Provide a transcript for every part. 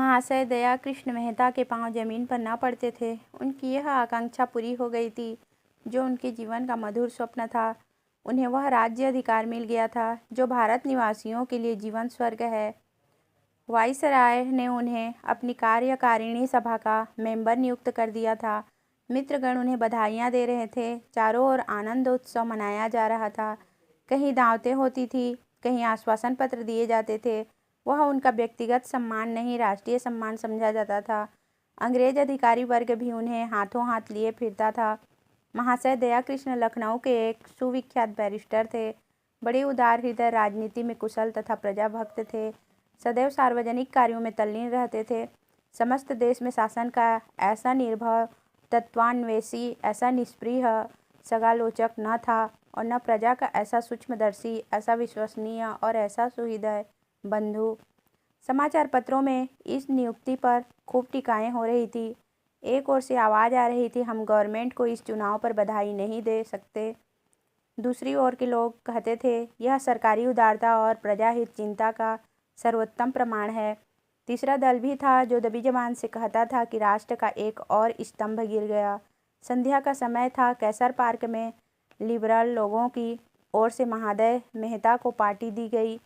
महाशय दया कृष्ण मेहता के पांव जमीन पर न पड़ते थे। उनकी यह आकांक्षा पूरी हो गई थी जो उनके जीवन का मधुर स्वप्न था। उन्हें वह राज्य अधिकार मिल गया था जो भारत निवासियों के लिए जीवन स्वर्ग है। वाइसराय ने उन्हें अपनी कार्यकारिणी सभा का मेंबर नियुक्त कर दिया था। मित्रगण उन्हें बधाइयाँ दे रहे थे। चारों ओर आनंदोत्सव मनाया जा रहा था। कहीं दावतें होती थी, कहीं आश्वासन पत्र दिए जाते थे। वह उनका व्यक्तिगत सम्मान नहीं, राष्ट्रीय सम्मान समझा जाता था। अंग्रेज अधिकारी वर्ग भी उन्हें हाथों हाथ लिए फिरता था। महाशय दया कृष्ण लखनऊ के एक सुविख्यात बैरिस्टर थे। बड़े उदार हृदय, राजनीति में कुशल तथा प्रजाभक्त थे। सदैव सार्वजनिक कार्यों में तल्लीन रहते थे। समस्त देश में शासन का ऐसा निर्भय, तत्वान्वेषी, ऐसा निष्पृह सगालोचक न था और न प्रजा का ऐसा सूक्ष्मदर्शी, ऐसा विश्वसनीय और ऐसा सुहृदय बंधु। समाचार पत्रों में इस नियुक्ति पर खूब टीकाएं हो रही थी। एक ओर से आवाज़ आ रही थी, हम गवर्नमेंट को इस चुनाव पर बधाई नहीं दे सकते। दूसरी ओर के लोग कहते थे, यह सरकारी उदारता और प्रजाहित चिंता का सर्वोत्तम प्रमाण है। तीसरा दल भी था जो दबी जबान से कहता था कि राष्ट्र का एक और स्तंभ गिर गया। संध्या का समय था। कैसर पार्क में लिबरल लोगों की ओर से महादय मेहता को पार्टी दी गई।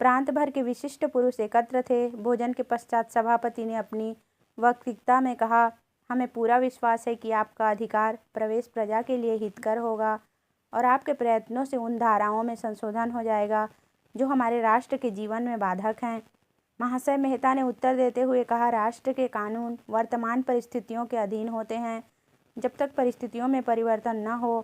प्रांत भर के विशिष्ट पुरुष एकत्र थे। भोजन के पश्चात सभापति ने अपनी वक्तृता में कहा, हमें पूरा विश्वास है कि आपका अधिकार प्रवेश प्रजा के लिए हितकर होगा और आपके प्रयत्नों से उन धाराओं में संशोधन हो जाएगा जो हमारे राष्ट्र के जीवन में बाधक हैं। महाशय मेहता ने उत्तर देते हुए कहा, राष्ट्र के कानून वर्तमान परिस्थितियों के अधीन होते हैं। जब तक परिस्थितियों में परिवर्तन न हो,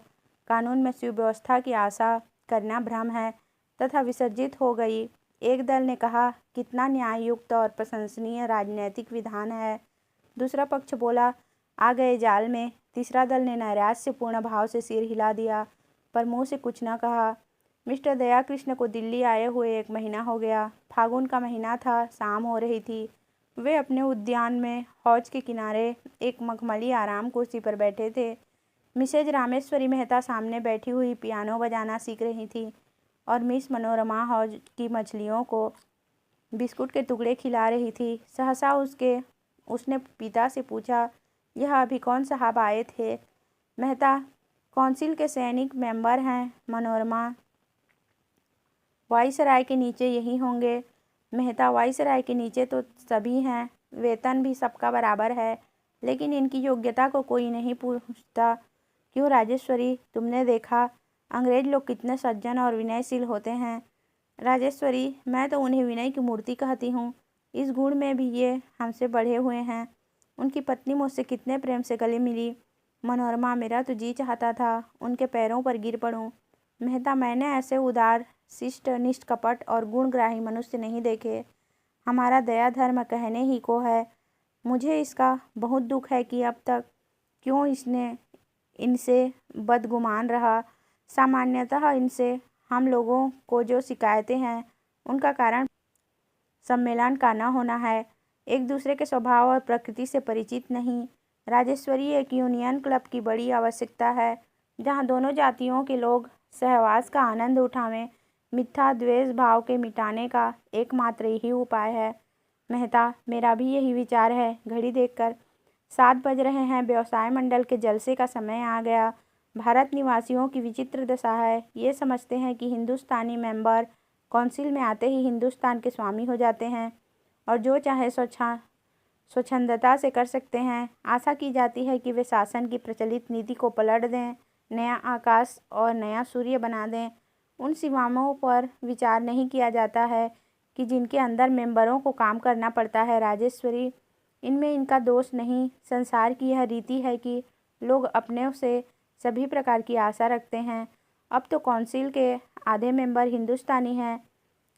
कानून में सुव्यवस्था की आशा करना भ्रम है तथा विसर्जित हो गई। एक दल ने कहा, कितना न्याययुक्त और प्रशंसनीय राजनैतिक विधान है। दूसरा पक्ष बोला, आ गए जाल में। तीसरा दल ने नैराश्यपूर्ण भाव से सिर हिला दिया पर मुंह से कुछ न कहा। मिस्टर दया कृष्ण को दिल्ली आए हुए 1 महीना हो गया। फागुन का महीना था, शाम हो रही थी। वे अपने उद्यान में हौज के किनारे एक मखमली आराम कुर्सी पर बैठे थे। मिसेज रामेश्वरी मेहता सामने बैठी हुई पियानो बजाना सीख रही थी और मिस मनोरमा हौज की मछलियों को बिस्कुट के टुकड़े खिला रही थी। सहसा उसने पिता से पूछा, यह अभी कौन साहब आए थे? मेहता, काउंसिल के सैनिक मेंबर हैं। मनोरमा, वाइसराय के नीचे यही होंगे। मेहता, वाइसराय के नीचे तो सभी हैं, वेतन भी सबका बराबर है, लेकिन इनकी योग्यता को कोई नहीं पूछता। क्यों राजेश्वरी, तुमने देखा अंग्रेज लोग कितने सज्जन और विनयशील होते हैं। राजेश्वरी, मैं तो उन्हें विनय की मूर्ति कहती हूँ। इस गुण में भी ये हमसे बढ़े हुए हैं। उनकी पत्नी मुझसे कितने प्रेम से गले मिली। मनोरमा, मेरा तो जी चाहता था उनके पैरों पर गिर पड़ूं। मेहता, मैंने ऐसे उदार, शिष्ट, निष्कपट और गुणग्राही मनुष्य नहीं देखे। हमारा दया धर्म कहने ही को है। मुझे इसका बहुत दुख है कि अब तक क्यों इसने इनसे बदगुमान रहा। सामान्यतः इनसे हम लोगों को जो शिकायतें हैं उनका कारण सम्मेलन का न होना है, एक दूसरे के स्वभाव और प्रकृति से परिचित नहीं। राजेश्वरी, एक यूनियन क्लब की बड़ी आवश्यकता है जहाँ दोनों जातियों के लोग सहवास का आनंद उठावें। मिथ्या द्वेष भाव के मिटाने का एकमात्र यही उपाय है। मेहता, मेरा भी यही विचार है। घड़ी देखकर 7 बज रहे हैं। व्यवसाय मंडल के जलसे का समय आ गया। भारत निवासियों की विचित्र दशा है। ये समझते हैं कि हिंदुस्तानी मेंबर काउंसिल में आते ही हिंदुस्तान के स्वामी हो जाते हैं और जो चाहे स्वच्छंदता से कर सकते हैं। आशा की जाती है कि वे शासन की प्रचलित नीति को पलट दें, नया आकाश और नया सूर्य बना दें। उन सीमाओं पर विचार नहीं किया जाता है कि जिनके अंदर मेंबरों को काम करना पड़ता है। राजेश्वरी, इनमें इनका दोष नहीं। संसार की यह रीति है कि लोग अपने से सभी प्रकार की आशा रखते हैं। अब तो काउंसिल के आधे मेंबर हिंदुस्तानी हैं।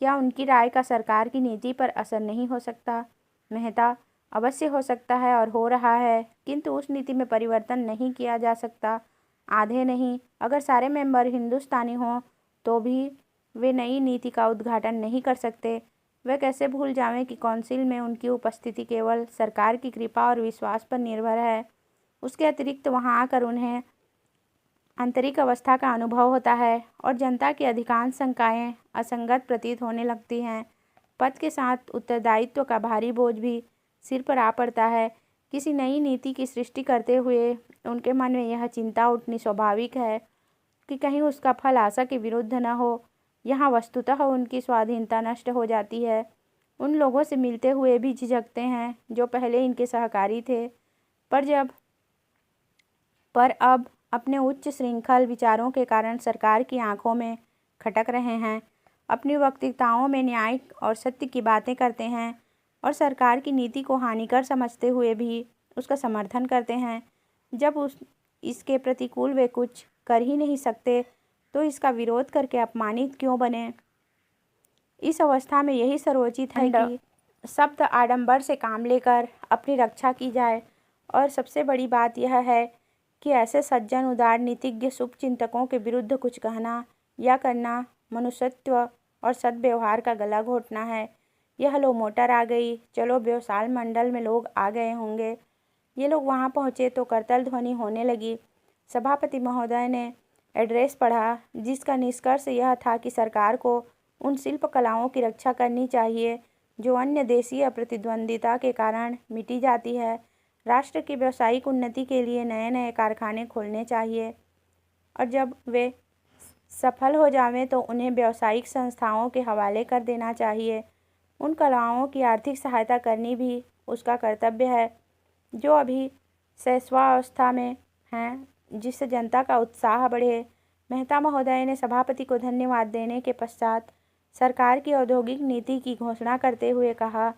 क्या उनकी राय का सरकार की नीति पर असर नहीं हो सकता? मेहता, अवश्य हो सकता है और हो रहा है, किंतु उस नीति में परिवर्तन नहीं किया जा सकता। आधे नहीं, अगर सारे मेंबर हिंदुस्तानी हों तो भी वे नई नीति का उद्घाटन नहीं कर सकते। वे कैसे भूल जावें कि काउंसिल में उनकी उपस्थिति केवल सरकार की कृपा और विश्वास पर निर्भर है। उसके अतिरिक्त वहां आकर उन्हें आंतरिक अवस्था का अनुभव होता है और जनता की अधिकांश शंकाएं असंगत प्रतीत होने लगती हैं। पद के साथ उत्तरदायित्व का भारी बोझ भी सिर पर आ पड़ता है। किसी नई नीति की सृष्टि करते हुए उनके मन में यह चिंता उठनी स्वाभाविक है कि कहीं उसका फल आशा के विरुद्ध न हो। यहाँ वस्तुतः उनकी स्वाधीनता नष्ट हो जाती है। उन लोगों से मिलते हुए भी झिझकते हैं जो पहले इनके सहकारी थे, पर अब अपने उच्च श्रृंखल विचारों के कारण सरकार की आंखों में खटक रहे हैं। अपनी वक्तृताओं में न्याय और सत्य की बातें करते हैं और सरकार की नीति को हानिकर समझते हुए भी उसका समर्थन करते हैं। जब इसके प्रतिकूल वे कुछ कर ही नहीं सकते तो इसका विरोध करके अपमानित क्यों बने। इस अवस्था में यही सर्वोचित है कि शब्द आडंबर से काम लेकर अपनी रक्षा की जाए। और सबसे बड़ी बात यह है कि ऐसे सज्जन उदार नीतिज्ञ शुभचिंतकों के विरुद्ध कुछ कहना या करना मनुष्यत्व और सद्व्यवहार का गला घोटना है। यह लो मोटर आ गई, चलो व्यवसाय मंडल में लोग आ गए होंगे। ये लोग वहाँ पहुँचे तो करतल ध्वनि होने लगी। सभापति महोदय ने एड्रेस पढ़ा जिसका निष्कर्ष यह था कि सरकार को उन शिल्प कलाओं की रक्षा करनी चाहिए जो अन्य देशीय प्रतिद्वंदिता के कारण मिटी जाती है। राष्ट्र की व्यावसायिक उन्नति के लिए नए नए कारखाने खोलने चाहिए और जब वे सफल हो जावें तो उन्हें व्यावसायिक संस्थाओं के हवाले कर देना चाहिए। उन कलाओं की आर्थिक सहायता करनी भी उसका कर्तव्य है जो अभी शैशवावस्था में हैं, जिससे जनता का उत्साह बढ़े। मेहता महोदय ने सभापति को धन्यवाद देने के पश्चात सरकार की औद्योगिक नीति की घोषणा करते हुए कहा,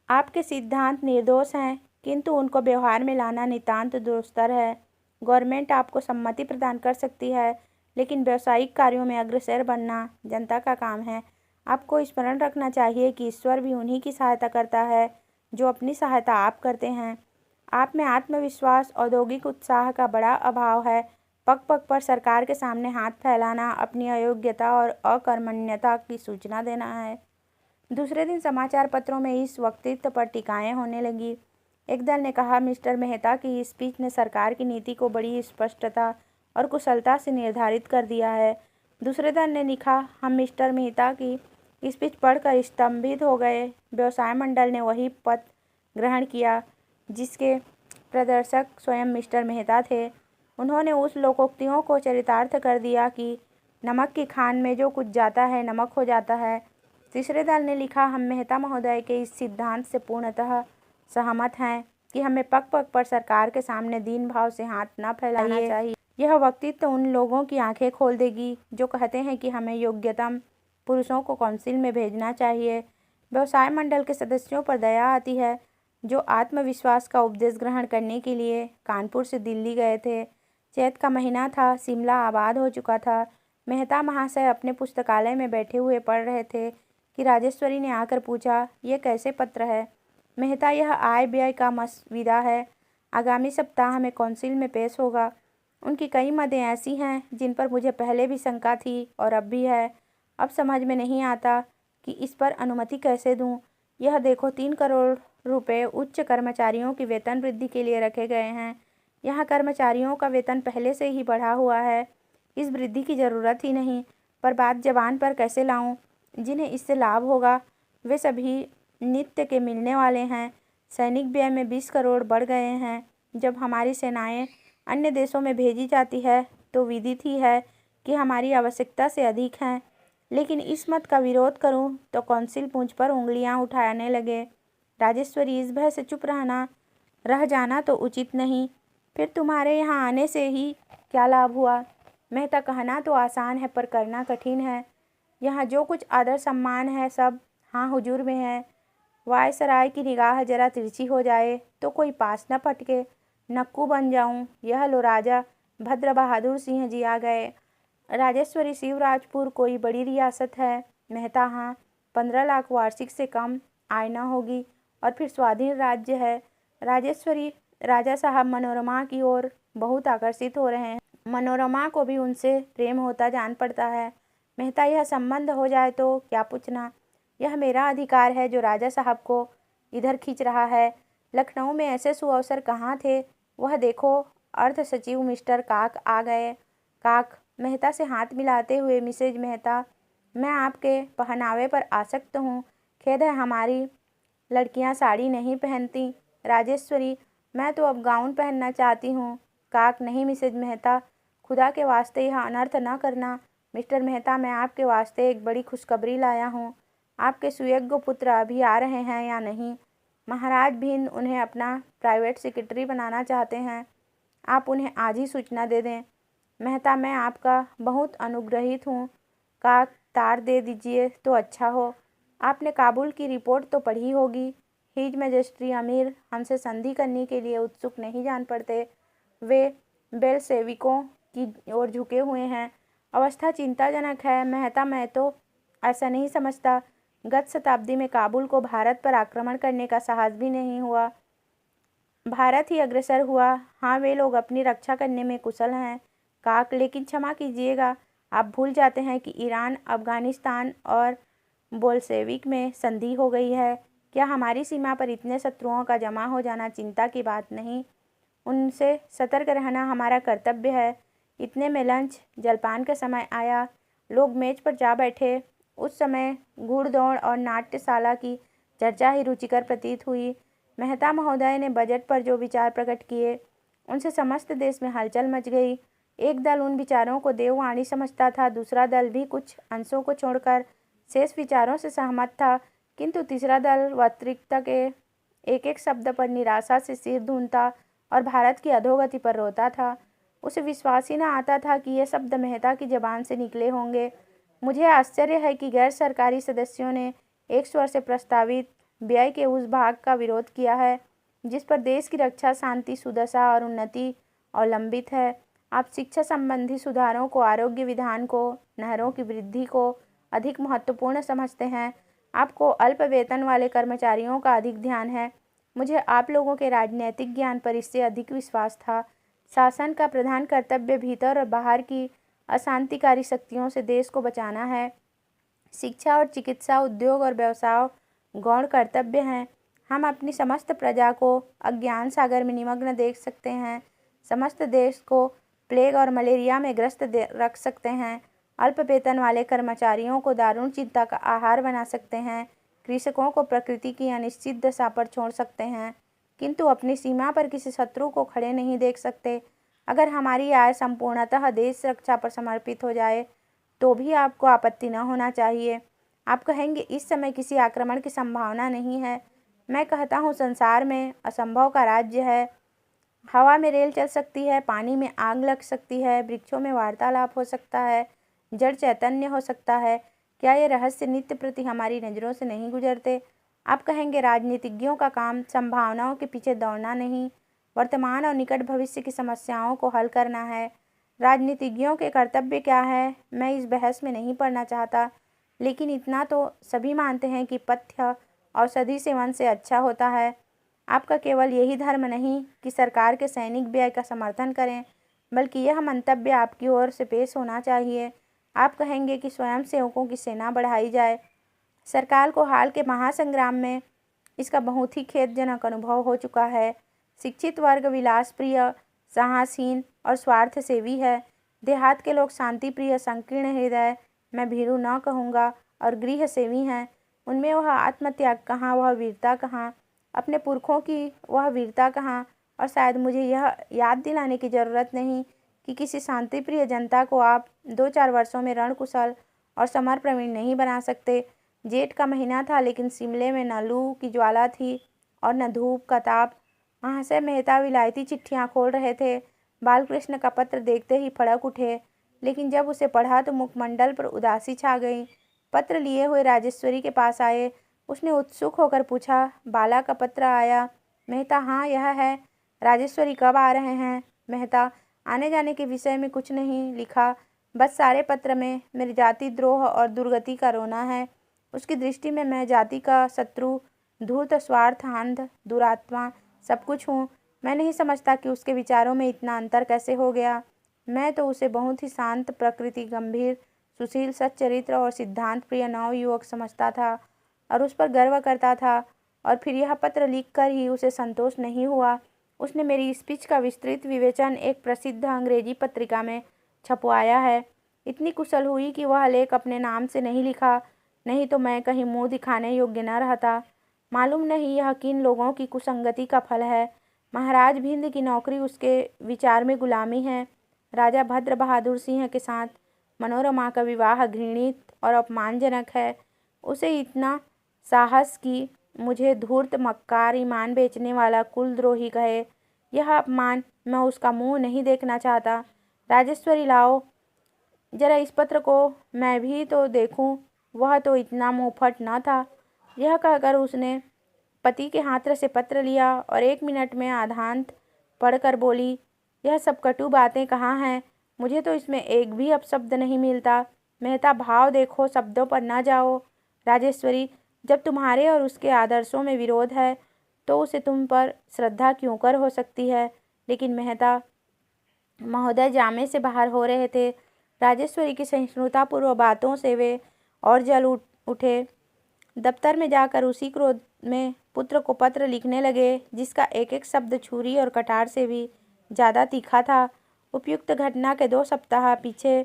आपके सिद्धांत निर्दोष हैं किंतु उनको व्यवहार में लाना नितांत दुस्तर है। गवर्नमेंट आपको सम्मति प्रदान कर सकती है लेकिन व्यावसायिक कार्यों में अग्रसर बनना जनता का काम है। आपको स्मरण रखना चाहिए कि ईश्वर भी उन्हीं की सहायता करता है जो अपनी सहायता आप करते हैं। आप में आत्मविश्वास, औद्योगिक उत्साह का बड़ा अभाव है। पग पग पर सरकार के सामने हाथ फैलाना अपनी अयोग्यता और अकर्मण्यता की सूचना देना है। दूसरे दिन समाचार पत्रों में इस वक्तव्य पर टिकाएं होने लगी। एक दल ने कहा, मिस्टर मेहता की स्पीच ने सरकार की नीति को बड़ी स्पष्टता और कुशलता से निर्धारित कर दिया है। दूसरे दल ने लिखा, हम मिस्टर मेहता की स्पीच पढ़कर स्तंभित हो गए। व्यवसाय मंडल ने वही पद ग्रहण किया जिसके प्रदर्शक स्वयं मिस्टर मेहता थे। उन्होंने उस लोकोक्तियों को चरितार्थ कर दिया कि नमक की खान में जो कुछ जाता है नमक हो जाता है। तीसरे दल ने लिखा, हम मेहता महोदय के इस सिद्धांत से पूर्णतः सहमत हैं कि हमें पग पग पर सरकार के सामने दीन भाव से हाथ न फैलाना चाहिए। यह वक्तव्य उन लोगों की आंखें खोल देगी जो कहते हैं कि हमें योग्यतम पुरुषों को काउंसिल में भेजना चाहिए। व्यवसाय मंडल के सदस्यों पर दया आती है जो आत्मविश्वास का उपदेश ग्रहण करने के लिए कानपुर से दिल्ली गए थे। चैत का महीना था, शिमला आबाद हो चुका था। मेहता महाशय अपने पुस्तकालय में बैठे हुए पढ़ रहे थे कि राजेश्वरी ने आकर पूछा, ये कैसे पत्र है? मेहता, यह आय व्यय का मसविदा है, आगामी सप्ताह में काउंसिल में पेश होगा। उनकी कई मदें ऐसी हैं जिन पर मुझे पहले भी शंका थी और अब भी है। अब समझ में नहीं आता कि इस पर अनुमति कैसे दूं। यह देखो, 3 करोड़ रुपए उच्च कर्मचारियों की वेतन वृद्धि के लिए रखे गए हैं। यहाँ कर्मचारियों का वेतन पहले से ही बढ़ा हुआ है, इस वृद्धि की ज़रूरत ही नहीं। पर बात जबान पर कैसे लाऊं? जिन्हें इससे लाभ होगा वे सभी नित्य के मिलने वाले हैं। सैनिक व्यय में 20 करोड़ बढ़ गए हैं। जब हमारी सेनाएं अन्य देशों में भेजी जाती है तो विदित ही है कि हमारी आवश्यकता से अधिक हैं। लेकिन इस मत का विरोध करूं तो काउंसिल मुझ पर उंगलियां उठाने लगे। राजेश्वरी, इस भय से चुप रह जाना तो उचित नहीं। फिर तुम्हारे यहाँ आने से ही क्या लाभ हुआ? मेहता, कहना तो आसान है पर करना कठिन है। यहाँ जो कुछ आदर सम्मान है सब हाँ हुजूर में है। वायसराय की निगाह जरा तिरछी हो जाए तो कोई पास न पटके, नक्कू बन जाऊं। यह लो राजा भद्र बहादुर सिंह जी आ गए। राजेश्वरी, शिवराजपुर कोई बड़ी रियासत है? मेहता, हाँ, 15 लाख वार्षिक से कम आय न होगी और फिर स्वाधीन राज्य है। राजेश्वरी, राजा साहब मनोरमा की ओर बहुत आकर्षित हो रहे हैं। मनोरमा को भी उनसे प्रेम होता जान पड़ता है। मेहता, यह संबंध हो जाए तो क्या पूछना, यह मेरा अधिकार है जो राजा साहब को इधर खींच रहा है। लखनऊ में ऐसे सुअवसर कहाँ थे? वह देखो, अर्थ सचिव मिस्टर काक आ गए। काक, मेहता से हाथ मिलाते हुए, मिसेज मेहता, मैं आपके पहनावे पर आसक्त हूँ। खेद है हमारी लड़कियां साड़ी नहीं पहनती। राजेश्वरी, मैं तो अब गाउन पहनना चाहती हूँ। काक, नहीं मिसेज मेहता, खुदा के वास्ते यह अनर्थ न करना। मिस्टर मेहता, मैं आपके वास्ते एक बड़ी खुशखबरी लाया हूँ। आपके सुयोग्य पुत्र अभी आ रहे हैं या नहीं? महाराज भिंद उन्हें अपना प्राइवेट सेक्रेटरी बनाना चाहते हैं। आप उन्हें आज ही सूचना दे दें। मेहता, मैं आपका बहुत अनुग्रहित हूँ। काक, तार दे दीजिए तो अच्छा हो। आपने काबुल की रिपोर्ट तो पढ़ी होगी। हिज मैजेस्टी अमीर हमसे संधि करने के लिए उत्सुक नहीं जान पड़ते। वे बेलशेविकों की ओर झुके हुए हैं। अवस्था चिंताजनक है। मेहता, मैं तो ऐसा नहीं समझता। गत शताब्दी में काबुल को भारत पर आक्रमण करने का साहस भी नहीं हुआ। भारत ही अग्रसर हुआ। हाँ, वे लोग अपनी रक्षा करने में कुशल हैं। काक, लेकिन क्षमा कीजिएगा, आप भूल जाते हैं कि ईरान, अफगानिस्तान और बोल्शेविक में संधि हो गई है। क्या हमारी सीमा पर इतने शत्रुओं का जमा हो जाना चिंता की बात नहीं? उनसे सतर्क रहना हमारा कर्तव्य है। इतने में लंच जलपान का समय आया। लोग मेज पर जा बैठे। उस समय घुड़दौड़ और नाट्यशाला की चर्चा ही रुचिकर प्रतीत हुई। मेहता महोदय ने बजट पर जो विचार प्रकट किए, उनसे समस्त देश में हलचल मच गई। एक दल उन विचारों को देववाणी समझता था, दूसरा दल भी कुछ अंशों को छोड़कर शेष विचारों से सहमत था, किंतु तीसरा दल वक्तृता के एक एक शब्द पर निराशा से सिर धूनता और भारत की अधोगति पर रोता था। उसे विश्वास ही न आता था कि ये शब्द मेहता की जबान से निकले होंगे। मुझे आश्चर्य है कि गैर सरकारी सदस्यों ने एक स्वर से प्रस्तावित व्यय के उस भाग का विरोध किया है जिस पर देश की रक्षा, शांति, सुदशा और उन्नति अवलंबित है। आप शिक्षा संबंधी सुधारों को, आरोग्य विधान को, नहरों की वृद्धि को अधिक महत्वपूर्ण समझते हैं। आपको अल्प वेतन वाले कर्मचारियों का अधिक ध्यान है। मुझे आप लोगों के राजनीतिक ज्ञान पर इससे अधिक विश्वास था। शासन का प्रधान कर्तव्य भीतर और बाहर की अशांतिकारी शक्तियों से देश को बचाना है। शिक्षा और चिकित्सा, उद्योग और व्यवसाय गौण कर्तव्य हैं। हम अपनी समस्त प्रजा को अज्ञान सागर में निमग्न देख सकते हैं। समस्त देश को प्लेग और मलेरिया में ग्रस्त रख सकते हैं। अल्प वेतन वाले कर्मचारियों को दारुण चिंता का आहार बना सकते हैं। कृषकों को प्रकृति की अनिश्चित दशा पर छोड़ सकते हैं, किंतु अपनी सीमा पर किसी शत्रु को खड़े नहीं देख सकते। अगर हमारी आय संपूर्णतः देश रक्षा पर समर्पित हो जाए तो भी आपको आपत्ति न होना चाहिए। आप कहेंगे, इस समय किसी आक्रमण की संभावना नहीं है। मैं कहता हूँ, संसार में असंभव का राज्य है। हवा में रेल चल सकती है, पानी में आग लग सकती है, वृक्षों में वार्तालाप हो सकता है, जड़ चैतन्य हो सकता है। क्या ये रहस्य नित्य प्रति हमारी नज़रों से नहीं गुजरते? आप कहेंगे, राजनीतिज्ञों का काम संभावनाओं के पीछे दौड़ना नहीं, वर्तमान और निकट भविष्य की समस्याओं को हल करना है। राजनीतिज्ञों के कर्तव्य क्या है, मैं इस बहस में नहीं पड़ना चाहता, लेकिन इतना तो सभी मानते हैं कि पथ्य औषधि सेवन से अच्छा होता है। आपका केवल यही धर्म नहीं कि सरकार के सैनिक व्यय का समर्थन करें, बल्कि यह मंतव्य आपकी ओर से पेश होना चाहिए। आप कहेंगे कि स्वयं सेवकों की सेना बढ़ाई जाए। सरकार को हाल के महासंग्राम में इसका बहुत ही खेदजनक अनुभव हो चुका है। शिक्षित वर्ग विलास प्रिय, साहसहीन और स्वार्थ सेवी है। देहात के लोग शांति प्रिय, संकीर्ण हृदय, मैं भीरू न कहूँगा, और गृह सेवी हैं। उनमें वह आत्मत्याग कहाँ, वह वीरता कहाँ, अपने पुरखों की वह वीरता कहाँ? और शायद मुझे यह याद दिलाने की ज़रूरत नहीं कि किसी शांतिप्रिय जनता को आप 2-4 वर्षों में रणकुशल और समर प्रवीण नहीं बना सकते। जेठ का महीना था, लेकिन शिमले में न लू की ज्वाला थी और न धूप का ताप। महाशय मेहता विलायती चिट्ठियाँ खोल रहे थे। बालकृष्ण का पत्र देखते ही फड़क उठे, लेकिन जब उसे पढ़ा तो मुखमंडल पर उदासी छा गई। पत्र लिए हुए राजेश्वरी के पास आए। उसने उत्सुक होकर पूछा, बाला का पत्र आया? मेहता, हाँ, यह है। राजेश्वरी, कब आ रहे हैं? मेहता, आने जाने के विषय में कुछ नहीं लिखा, बस सारे पत्र में मेरी जाति द्रोह और दुर्गति का रोना है। उसकी दृष्टि में मैं जाति का शत्रु, धूर्त, स्वार्थ, अंध, दुरात्मा सब कुछ हूँ। मैं नहीं समझता कि उसके विचारों में इतना अंतर कैसे हो गया। मैं तो उसे बहुत ही शांत प्रकृति, गंभीर, सुशील, सच्चरित्र और सिद्धांत प्रिय नव युवक समझता था और उस पर गर्व करता था। और फिर यह पत्र लिखकर ही उसे संतोष नहीं हुआ। उसने मेरी स्पीच का विस्तृत विवेचन एक प्रसिद्ध अंग्रेजी पत्रिका में छपवाया है। इतनी कुशल हुई कि वह लेख अपने नाम से नहीं लिखा, नहीं तो मैं कहीं मुंह दिखाने योग्य न रहता। मालूम नहीं यह किन लोगों की कुसंगति का फल है। महाराज भिंद की नौकरी उसके विचार में गुलामी है। राजा भद्र बहादुर सिंह के साथ मनोरमा का विवाह घृणित और अपमानजनक है। उसे इतना साहस कि मुझे धूर्त, मक्कार, ईमान बेचने वाला कुलद्रोही कहे। यह अपमान मैं उसका मुंह नहीं देखना चाहता। राजेश्वरी, लाओ जरा इस पत्र को मैं भी तो देखूं। वह तो इतना मुंहफट न था। यह कहकर उसने पति के हाथ से पत्र लिया और 1 मिनट में आधांत पढ़कर बोली, यह सब कटु बातें कहाँ हैं? मुझे तो इसमें एक भी अपशब्द नहीं मिलता। मेहता, भाव देखो, शब्दों पर न जाओ। राजेश्वरी, जब तुम्हारे और उसके आदर्शों में विरोध है तो उसे तुम पर श्रद्धा क्यों कर हो सकती है? लेकिन मेहता महोदय जामे से बाहर हो रहे थे। राजेश्वरी की सहिष्णुतापूर्व बातों से वे और जल उठे। दफ्तर में जाकर उसी क्रोध में पुत्र को पत्र लिखने लगे, जिसका एक एक शब्द छुरी और कटार से भी ज़्यादा तीखा था। उपयुक्त घटना के 2 सप्ताह पीछे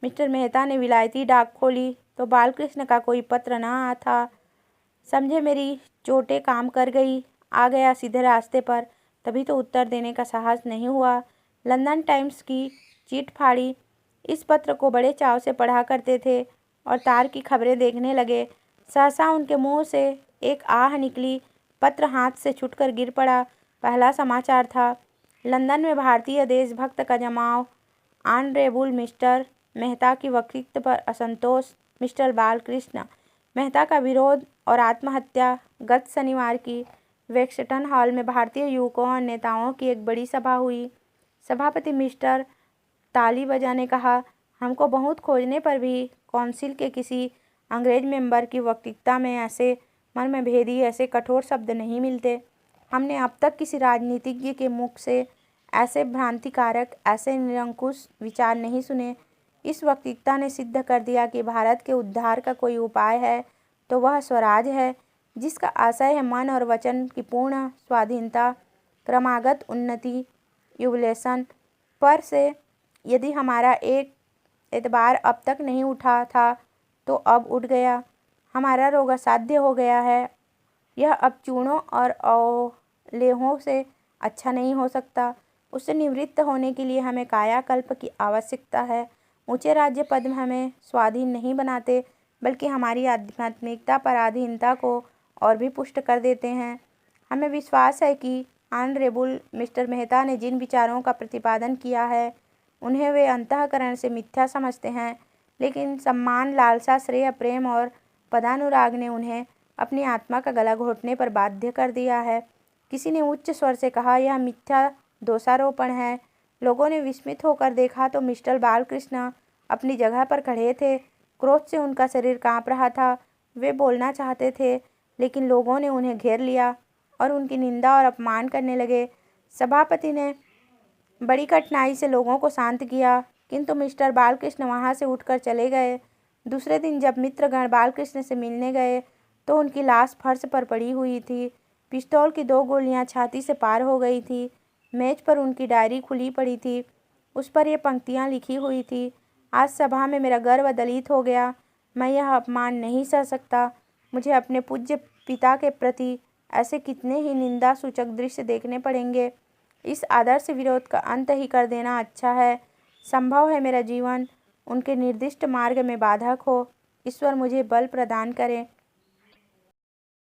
मिस्टर मेहता ने विलायती डाक खोली तो बालकृष्ण का कोई पत्र न था। समझे मेरी चोटें काम कर गई। आ गया सीधे रास्ते पर, तभी तो उत्तर देने का साहस नहीं हुआ। लंदन टाइम्स की चीट फाड़ी। इस पत्र को बड़े चाव से पढ़ा करते थे और तार की खबरें देखने लगे। सहसा उनके मुंह से एक आह निकली। पत्र हाथ से छूटकर गिर पड़ा। पहला समाचार था, लंदन में भारतीय देशभक्त का जमाव। ऑनरेबल मिस्टर मेहता की वक्तव्य पर असंतोष। मिस्टर बालकृष्ण मेहता का विरोध और आत्महत्या। गत शनिवार की वेक्सटन हॉल में भारतीय युवकों और नेताओं की एक बड़ी सभा हुई। सभापति मिस्टर ताली बजाने कहा, हमको बहुत खोजने पर भी काउंसिल के किसी अंग्रेज मेंबर की वक्तृता में ऐसे मर्मभेदी, ऐसे कठोर शब्द नहीं मिलते। हमने अब तक किसी राजनीतिज्ञ के मुख से ऐसे भ्रांतिकारक, ऐसे निरंकुश विचार नहीं सुने। इस वक्तृता ने सिद्ध कर दिया कि भारत के उद्धार का कोई उपाय है तो वह स्वराज है, जिसका आशय है मन और वचन की पूर्ण स्वाधीनता, क्रमागत उन्नति, इवोल्यूशन। पर से यदि हमारा एक एतबार अब तक नहीं उठा था तो अब उठ गया। हमारा रोग असाध्य हो गया है। यह अब चूड़ों और अवलेहों से अच्छा नहीं हो सकता। उससे निवृत्त होने के लिए हमें कायाकल्प की आवश्यकता है। ऊंचे राज्य पद हमें स्वाधीन नहीं बनाते, बल्कि हमारी आध्यात्मिकता पराधीनता को और भी पुष्ट कर देते हैं। हमें विश्वास है कि ऑनरेबल मिस्टर मेहता ने जिन विचारों का प्रतिपादन किया है उन्हें वे अंतःकरण से मिथ्या समझते हैं, लेकिन सम्मान, लालसा, श्रेय, प्रेम और पदानुराग ने उन्हें अपनी आत्मा का गला घोटने पर बाध्य कर दिया है। किसी ने उच्च स्वर से कहा, यह मिथ्या दोषारोपण है। लोगों ने विस्मित होकर देखा तो मिस्टर बालकृष्ण अपनी जगह पर खड़े थे। क्रोध से उनका शरीर कांप रहा था। वे बोलना चाहते थे, लेकिन लोगों ने उन्हें घेर लिया और उनकी निंदा और अपमान करने लगे। सभापति ने बड़ी कठिनाई से लोगों को शांत किया, किंतु मिस्टर बालकृष्ण वहां से उठकर चले गए। दूसरे दिन जब मित्रगण बालकृष्ण से मिलने गए तो उनकी लाश फर्श पर पड़ी हुई थी। पिस्तौल की 2 गोलियां छाती से पार हो गई थी। मेज पर उनकी डायरी खुली पड़ी थी। उस पर ये पंक्तियां लिखी हुई थी, आज सभा में मेरा गर्व दलित हो गया। मैं यह अपमान नहीं सह सकता। मुझे अपने पूज्य पिता के प्रति ऐसे कितने ही निंदा सूचक दृश्य देखने पड़ेंगे। इस आदर्श विरोध का अंत ही कर देना अच्छा है। संभव है मेरा जीवन उनके निर्दिष्ट मार्ग में बाधक हो। ईश्वर मुझे बल प्रदान करे।